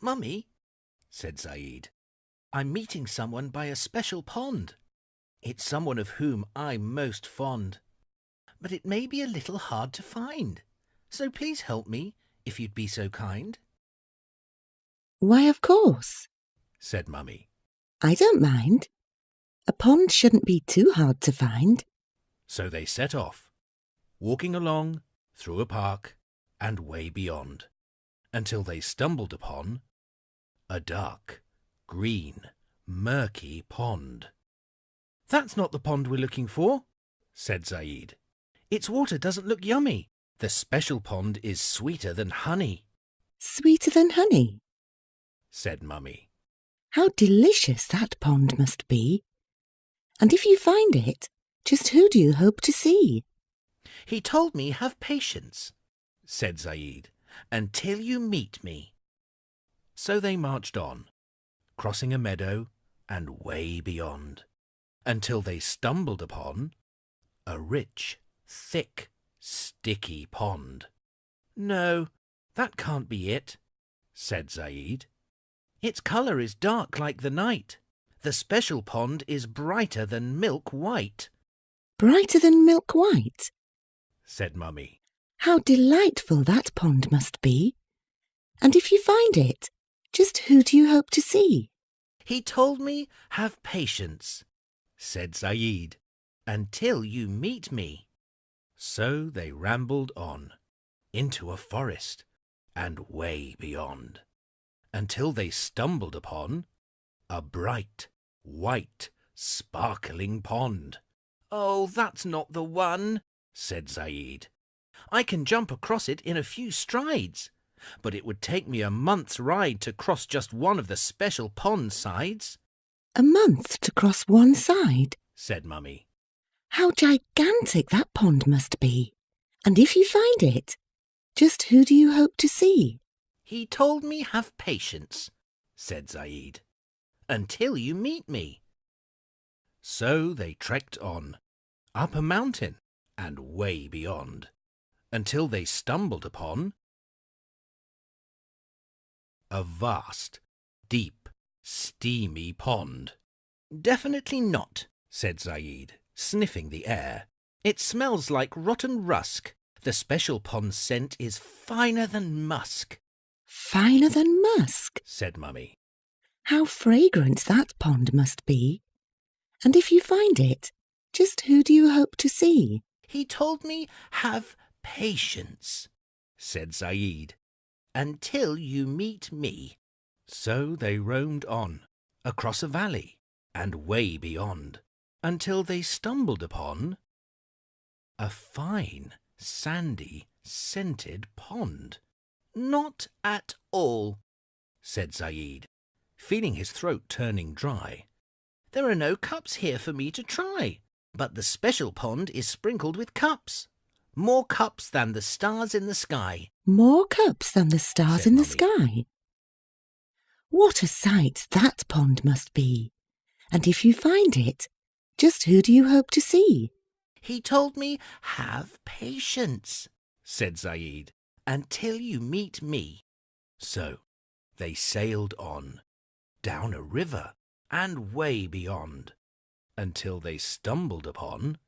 "Mummy," said Zaid, "I'm meeting someone by a special pond. It's someone of whom I'm most fond. But it may be a little hard to find. So please help me, if you'd be so kind." "Why, of course," said Mummy. "I don't mind. A pond shouldn't be too hard to find." So they set off, walking along through a park and way beyond, until they stumbled upon a dark, green, murky pond. "That's not the pond we're looking for," said Zaid. "Its water doesn't look yummy. The special pond is sweeter than honey." "Sweeter than honey? said Mummy. How delicious that pond must be. And if you find it, just who do you hope to see?" "He told me have patience," said Zaid, "until you meet me." So they marched on, crossing a meadow and way beyond, until they stumbled upon a rich, thick, sticky pond. "No, that can't be it," said Zaid. "Its colour is dark like the night. The special pond is brighter than milk white." "Brighter than milk white?" said Mummy. How delightful that pond must be. And if you find it, just who do you hope to see?" "He told me have patience," said Zaid, "until you meet me." So they rambled on, into a forest, and way beyond, until they stumbled upon a bright, white, sparkling pond. "Oh, that's not the one," said Zaid. "I can jump across it in a few strides, but it would take me a month's ride to cross just one of the special pond sides." "A month to cross one side?" said Mummy. How gigantic that pond must be. And if you find it, just who do you hope to see?" "He told me have patience," said Zaid, "until you meet me." So they trekked on, up a mountain and way beyond, until they stumbled upon a vast, deep, steamy pond. "Definitely not," said Zaid, sniffing the air. "It smells like rotten rusk. The special pond scent is finer than musk." "Finer than musk?" said Mummy. How fragrant that pond must be. And if you find it, just who do you hope to see?" "He told me have patience," said Zaid, "until you meet me." So they roamed on, across a valley, and way beyond, until they stumbled upon a fine, sandy, scented pond. "Not at all," said Zaid, feeling his throat turning dry. "There are no cups here for me to try, but the special pond is sprinkled with cups. More cups than the stars in the sky." "More cups than the stars said in the Mummy. sky? What a sight that pond must be. And if you find it, just who do you hope to see?" "He told me have patience," said Zaid, "until you meet me." So they sailed on, down a river and way beyond, until they stumbled upon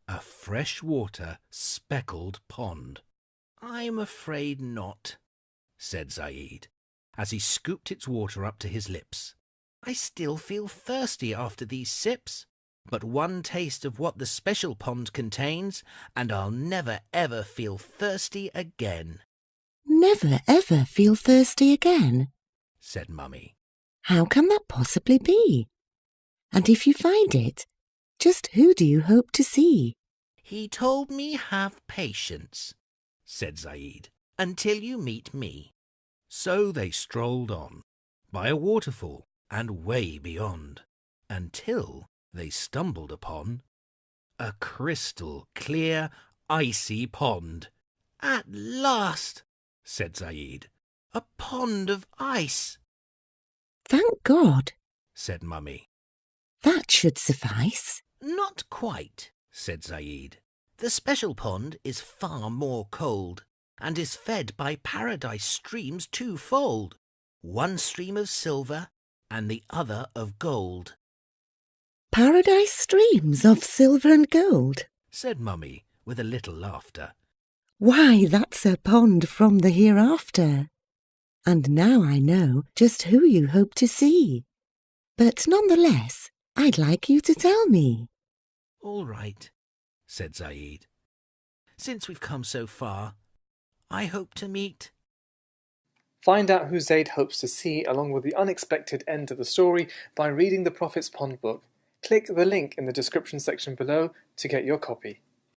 a freshwater speckled pond. "I'm afraid not," said Zaid, as he scooped its water up to his lips. "I still feel thirsty after these sips. But one taste of what the special pond contains, and I'll never ever feel thirsty again." "Never ever feel thirsty again?" said Mummy. How can that possibly be? And if you find it, just who do you hope to see?" "He told me have patience," said Zaid, "until you meet me." So they strolled on, by a waterfall and way beyond, until they stumbled upon a crystal clear, icy pond. "At last," said Zaid, "a pond of ice." "Thank God," said Mummy. "That should suffice." "Not quite," said Zaid. "The special pond is far more cold. and is fed by paradise streams twofold, one stream of silver and the other of gold. Paradise streams of silver and gold? Said Mummy with a little laughter. Why, that's a pond from the hereafter. And now I know just who you hope to see. But nonetheless, I'd like you to tell me. All right, said Zaid. Since we've come so far, I hope to meet... Find out who Zaid hopes to see along with the unexpected end to the story by reading the Prophet's Pond book. Click the link in the description section below to get your copy.